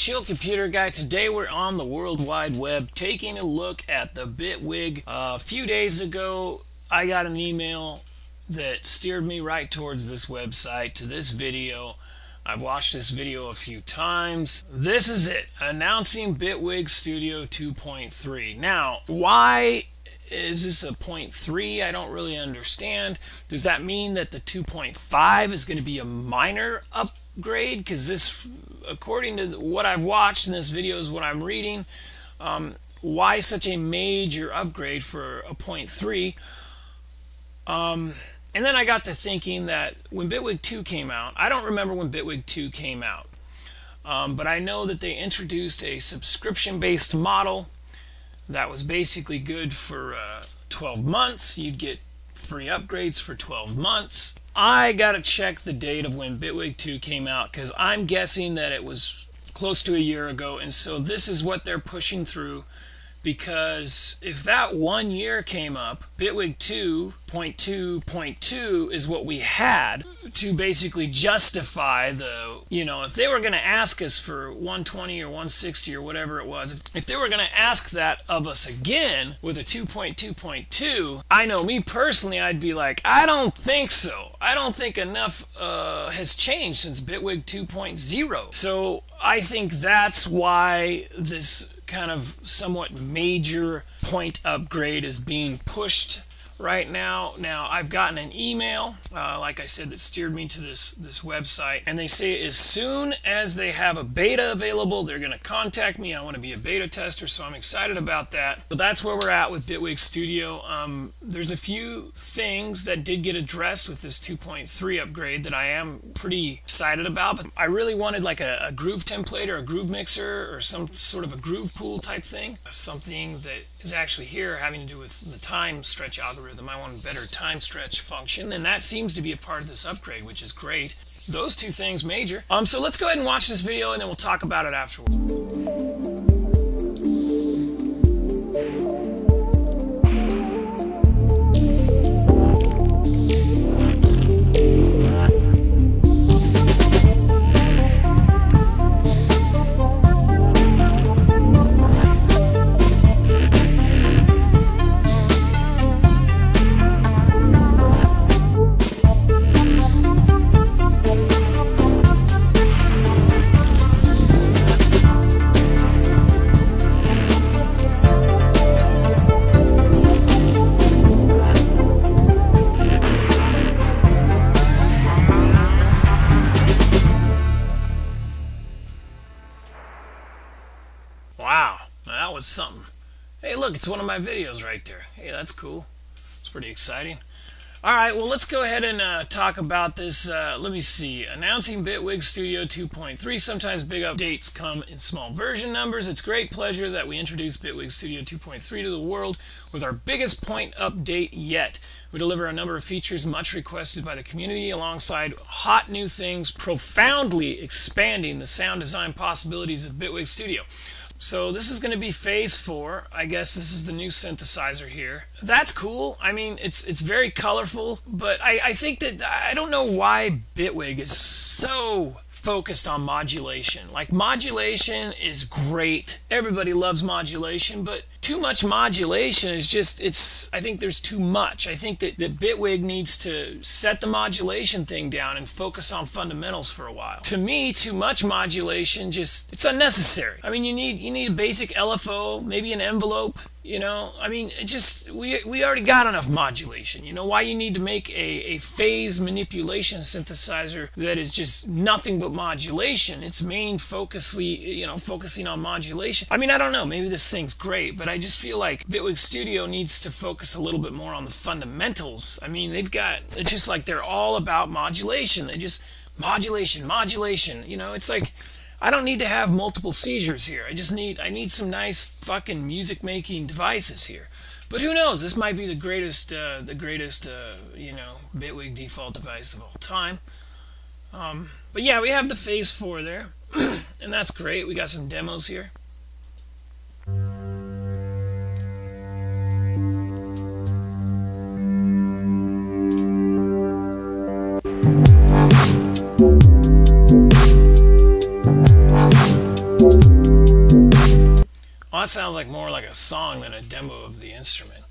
Chill Computer Guy. Today we're on the World Wide Web taking a look at the Bitwig. A few days ago I got an email that steered me right towards this website, to this video. I've watched this video a few times. This is it, announcing Bitwig Studio 2.3. Now, why is this a 0.3? I don't really understand. Does that mean that the 2.5 is going to be a minor upgrade? Because this, according to what I've watched in this video, is what I'm reading. Why such a major upgrade for a 0.3? And then I got to thinking that when Bitwig 2 came out, I don't remember when Bitwig 2 came out, but I know that they introduced a subscription-based model that was basically good for 12 months. You'd get free upgrades for 12 months. I gotta check the date of when Bitwig 2 came out, because I'm guessing that it was close to a year ago, and so this is what they're pushing through. Because if that 1 year came up, Bitwig 2.2.2 is what we had to basically justify the, if they were going to ask us for 120 or 160 or whatever it was, if they were going to ask that of us again with a 2.2.2, I know me personally, I'd be like, I don't think so. I don't think enough has changed since Bitwig 2.0. So I think that's why this kind of somewhat major point upgrade is being pushed right now. Now, I've gotten an email, like I said, that steered me to this website, and they say as soon as they have a beta available, they're going to contact me. I want to be a beta tester, so I'm excited about that. So that's where we're at with Bitwig Studio. There's a few things that did get addressed with this 2.3 upgrade that I am pretty excited about, but I really wanted like a groove template or a groove mixer or some sort of a groove pool type thing. Something that is actually here having to do with the time stretch algorithm. I want a better time stretch function, and that seems to be a part of this upgrade, which is great. Those two things major. So let's go ahead and watch this video, and then we'll talk about it afterwards. Wow, that was something. Hey, look, it's one of my videos right there. Hey, that's cool. It's pretty exciting. All right, well, let's go ahead and talk about this. Let me see. Announcing Bitwig Studio 2.3. Sometimes big updates come in small version numbers. It's great pleasure that we introduce Bitwig Studio 2.3 to the world with our biggest point update yet. We deliver a number of features much requested by the community alongside hot new things, profoundly expanding the sound design possibilities of Bitwig Studio. So this is going to be phase 4. I guess this is the new synthesizer here. That's cool. I mean, it's very colorful, but I think that, I don't know why Bitwig is so focused on modulation. Like, modulation is great. Everybody loves modulation, but too much modulation is just, I think there's too much. I think that Bitwig needs to set the modulation thing down and focus on fundamentals for a while. To me, too much modulation it's unnecessary. I mean, you need a basic LFO, maybe an envelope, I mean, we already got enough modulation. Why you need to make a phase manipulation synthesizer that is just nothing but modulation? Its main focusing on modulation. I mean, I don't know, maybe this thing's great, but I just feel like Bitwig Studio needs to focus a little bit more on the fundamentals. I mean, it's just like they're all about modulation. They just, modulation. It's like, I don't need to have multiple seizures here. I need some nice fucking music making devices here. But who knows? This might be the greatest Bitwig default device of all time. But yeah, we have the phase 4 there, and that's great. We got some demos here. that sounds like more like a song than a demo of the instrument.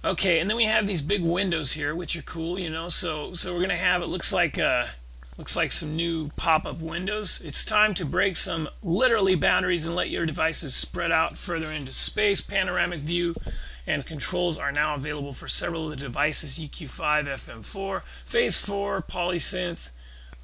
Okay, and then we have these big windows here, which are cool, you know. So we're gonna have, it looks like some new pop-up windows. It's time to break some literally boundaries and let your devices spread out further into space. Panoramic view and controls are now available for several of the devices: EQ5, FM4, Phase 4, Polysynth,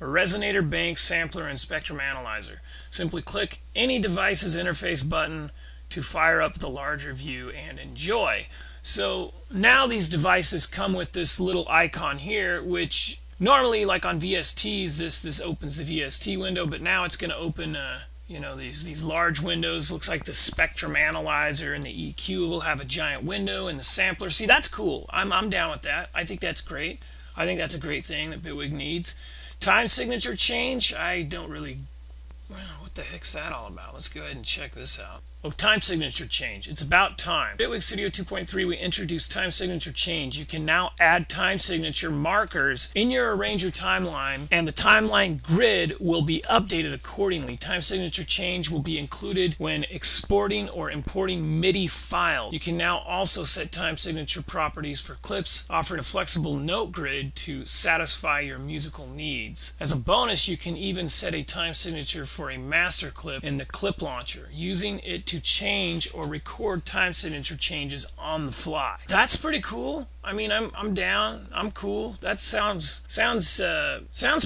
Resonator Bank, Sampler, and Spectrum Analyzer. Simply click any device's interface button to fire up the larger view and enjoy. So now these devices come with this little icon here, which normally, like on VSTs, this opens the VST window, but now it's going to open you know, these large windows. Looks like the Spectrum Analyzer and the EQ will have a giant window, and the sampler. See, that's cool. I'm down with that. I think that's great. I think that's a great thing that Bitwig needs. Time signature change, I don't really... Well, what the heck's that all about? Let's go ahead and check this out. Oh, time signature change. It's about time. Bitwig Studio 2.3, we introduced time signature change. You can now add time signature markers in your arranger timeline, and the timeline grid will be updated accordingly. Time signature change will be included when exporting or importing MIDI files. You can now also set time signature properties for clips, offering a flexible note grid to satisfy your musical needs. As a bonus, you can even set a time signature for a master clip in the clip launcher, using it to change or record time signature changes on the fly. That's pretty cool. I mean, I'm down. I'm cool. That sounds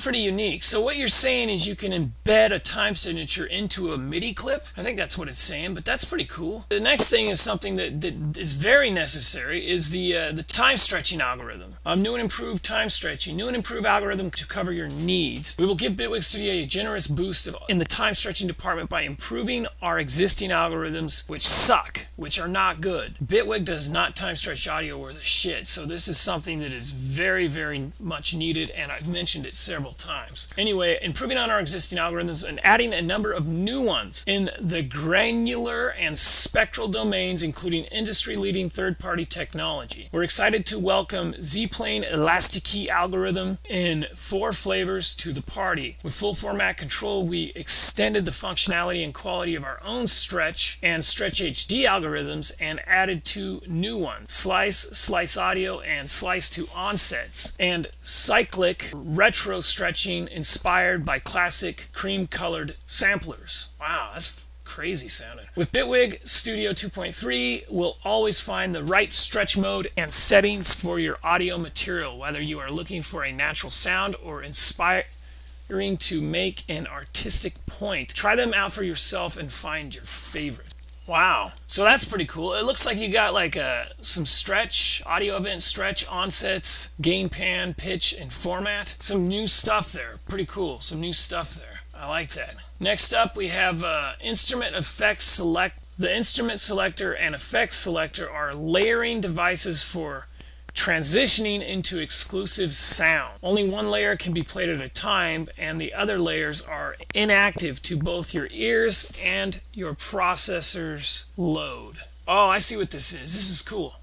pretty unique. So what you're saying is you can embed a time signature into a MIDI clip. I think that's what it's saying, but that's pretty cool. The next thing is something that is very necessary, is the time stretching algorithm. New and improved time stretching. New and improved algorithm to cover your needs. We will give Bitwig Studio a generous boost in the time stretching department by improving our existing algorithms, which suck, which are not good. Bitwig does not time stretch audio worth a shit. So this is something that is very, very much needed, and I've mentioned it several times. Anyway, improving on our existing algorithms and adding a number of new ones in the granular and spectral domains, including industry-leading third-party technology. We're excited to welcome Z-Plane Elastikey algorithm in 4 flavors to the party. With full format control, we extended the functionality and quality of our own Stretch and Stretch HD algorithms and added 2 new ones: Slice Audio, and Slice to Onsets, and cyclic retro stretching inspired by classic cream-colored samplers. Wow, that's crazy sounding. With Bitwig Studio 2.3, we'll always find the right stretch mode and settings for your audio material, whether you are looking for a natural sound or inspiring to make an artistic point. Try them out for yourself and find your favorite. Wow, so that's pretty cool. It looks like you got like some stretch, audio event stretch, onsets, gain, pan, pitch, and format. Some new stuff there. Pretty cool. Some new stuff there. I like that. Next up, we have instrument effects select. The instrument selector and effects selector are layering devices for transitioning into exclusive sound. Only one layer can be played at a time, and the other layers are inactive to both your ears and your processor's load. Oh, I see what this is. This is cool.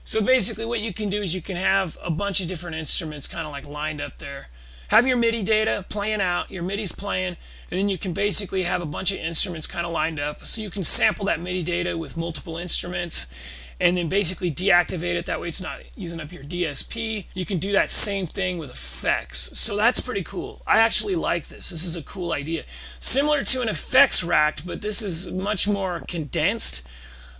So basically what you can do is you can have a bunch of different instruments kind of like lined up there. Have your MIDI data playing out, your MIDI's playing, and then you can basically have a bunch of instruments kind of lined up. So you can sample that MIDI data with multiple instruments and then basically deactivate it. That way it's not using up your DSP. You can do that same thing with effects. So that's pretty cool. I actually like this. This is a cool idea. Similar to an effects rack, but this is much more condensed.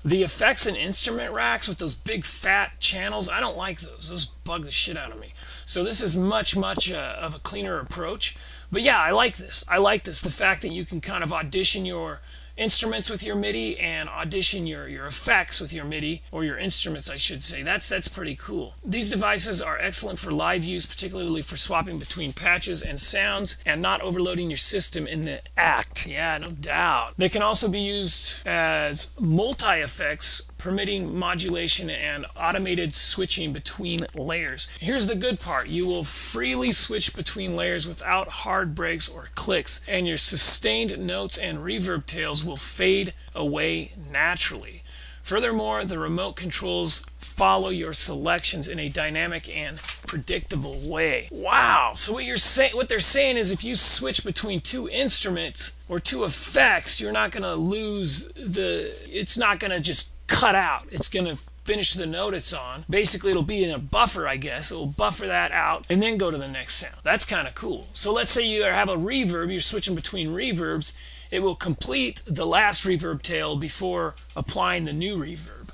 The effects and instrument racks with those big fat channels, I don't like those. Those bug the shit out of me. So this is much of a cleaner approach. But yeah, I like this. I like this. The fact that you can kind of audition your instruments with your MIDI and audition your effects with your MIDI, or your instruments I should say. That's pretty cool. These devices are excellent for live use, particularly for swapping between patches and sounds and not overloading your system in the act. Yeah, no doubt. They can also be used as multi-effects, permitting modulation and automated switching between layers. Here's the good part. You will freely switch between layers without hard breaks or clicks, and your sustained notes and reverb tails will fade away naturally. Furthermore, the remote controls follow your selections in a dynamic and predictable way. Wow. So what they're saying is if you switch between two instruments or two effects, you're not going to lose it's not going to just cut out. It's going to finish the note it's on. Basically, it'll be in a buffer, I guess. It'll buffer that out and then go to the next sound. That's kind of cool. So let's say you have a reverb, you're switching between reverbs, it will complete the last reverb tail before applying the new reverb.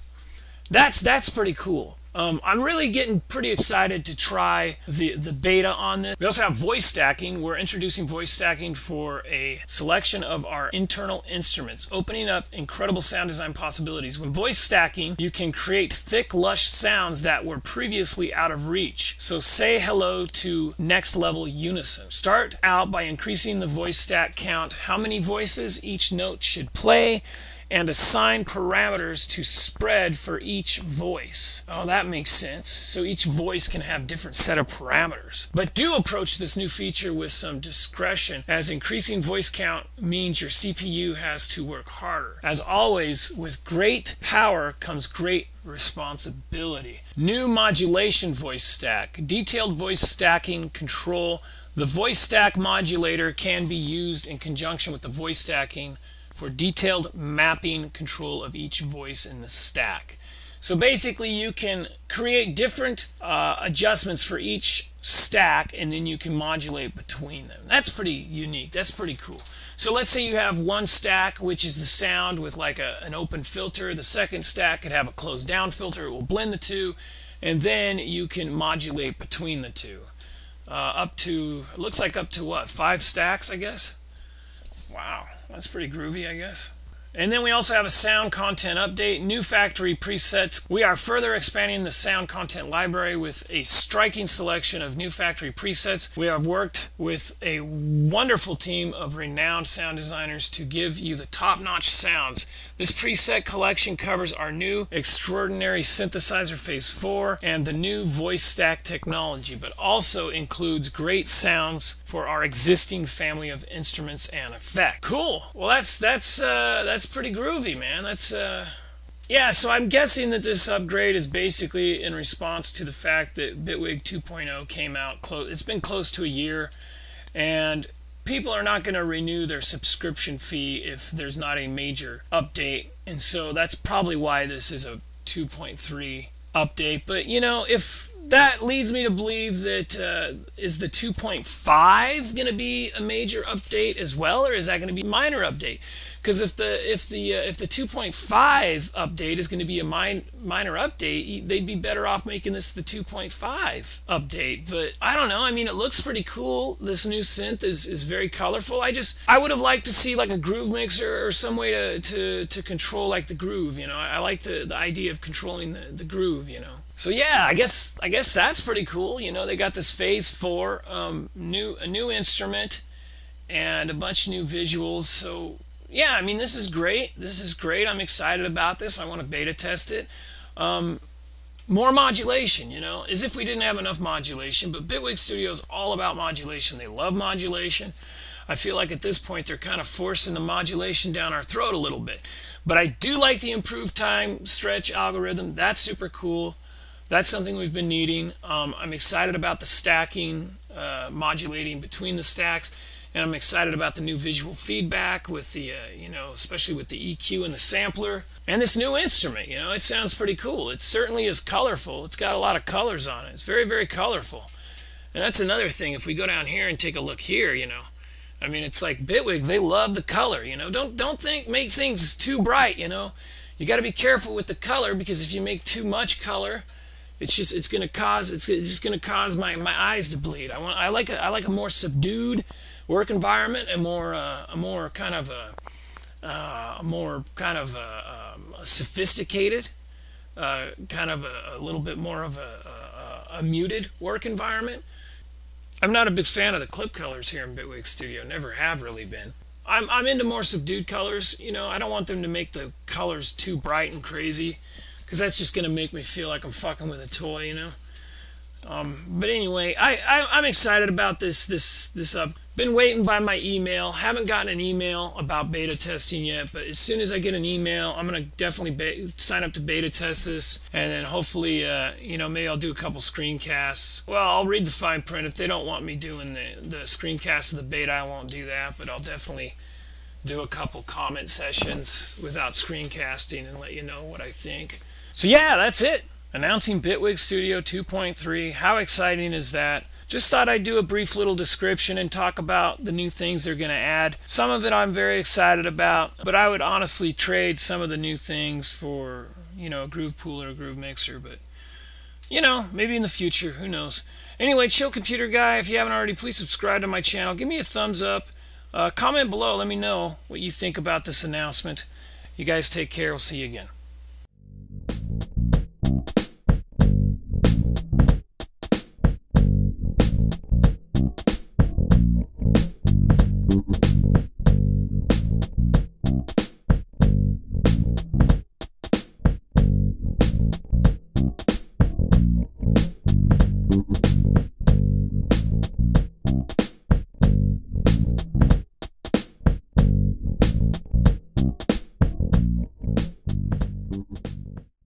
That's pretty cool. I'm really getting pretty excited to try the beta on this. We also have voice stacking. We're introducing voice stacking for a selection of our internal instruments, opening up incredible sound design possibilities. When voice stacking, you can create thick, lush sounds that were previously out of reach. So say hello to next level unison. Start out by increasing the voice stack count, how many voices each note should play, and assign parameters to spread for each voice. Oh, that makes sense. So each voice can have different set of parameters. But do approach this new feature with some discretion, as increasing voice count means your CPU has to work harder. As always, with great power comes great responsibility. New modulation voice stack. Detailed voice stacking control. The voice stack modulator can be used in conjunction with the voice stacking for detailed mapping control of each voice in the stack. So basically you can create different adjustments for each stack, and then you can modulate between them. That's pretty unique. That's pretty cool. So let's say you have one stack which is the sound with like an open filter. The second stack could have a closed down filter. It will blend the two, and then you can modulate between the two. Up to, it looks like up to what, 5 stacks, I guess? Wow, that's pretty groovy, I guess. And then we also have a sound content update, new factory presets. We are further expanding the sound content library with a striking selection of new factory presets. We have worked with a wonderful team of renowned sound designers to give you the top-notch sounds. This preset collection covers our new extraordinary synthesizer phase 4 and the new voice stack technology, but also includes great sounds for our existing family of instruments and effects. Cool. Well, that's pretty groovy, man. Yeah, so I'm guessing that this upgrade is basically in response to the fact that Bitwig 2.0 came out it's been close to a year, and people are not going to renew their subscription fee if there's not a major update, and so that's probably why this is a 2.3 update. But you know, if that leads me to believe that is the 2.5 going to be a major update as well, or is that going to be a minor update? Because if the 2.5 update is going to be a minor update, they'd be better off making this the 2.5 update. But I don't know. I mean, it looks pretty cool. This new synth is very colorful. I would have liked to see like a groove mixer or some way to control like the groove. You know, I like the idea of controlling the groove. You know. So yeah, I guess that's pretty cool. You know, they got this phase 4, a new instrument, and a bunch of new visuals. So yeah, I mean, this is great. This is great. I'm excited about this. I want to beta test it. More modulation, you know, as if we didn't have enough modulation, but Bitwig Studio is all about modulation. They love modulation. I feel like at this point they're kind of forcing the modulation down our throat a little bit. But I do like the improved time stretch algorithm. That's super cool. That's something we've been needing. I'm excited about the stacking, modulating between the stacks. And I'm excited about the new visual feedback with the, you know, especially with the EQ and the sampler. And this new instrument, you know, it sounds pretty cool. It certainly is colorful. It's got a lot of colors on it. It's very, very colorful. And that's another thing. If we go down here and take a look here, you know, I mean, it's like Bitwig, they love the color, you know. Don't make things too bright, you know. You got to be careful with the color, because if you make too much color, it's just going to cause my eyes to bleed. I like a more subdued work environment, and a more kind of sophisticated, kind of a little bit more of a muted work environment. I'm not a big fan of the clip colors here in Bitwig Studio. Never have really been. I'm into more subdued colors. You know, I don't want them to make the colors too bright and crazy, because that's just going to make me feel like I'm fucking with a toy, you know. But anyway, I'm excited about this Been waiting by my email. Haven't gotten an email about beta testing yet, but as soon as I get an email, I'm going to definitely sign up to beta test this, and then hopefully, maybe I'll do a couple screencasts. Well, I'll read the fine print. If they don't want me doing the screencast of the beta, I won't do that, but I'll definitely do a couple comment sessions without screencasting and let you know what I think. So yeah, that's it. Announcing Bitwig Studio 2.3. How exciting is that? Just thought I'd do a brief little description and talk about the new things they're going to add. Some of it I'm very excited about, but I would honestly trade some of the new things for, a Groove Pool or a Groove Mixer, but, maybe in the future, who knows. Anyway, Chill Computer Guy, if you haven't already, please subscribe to my channel. Give me a thumbs up. Comment below, let me know what you think about this announcement. You guys take care. We'll see you again.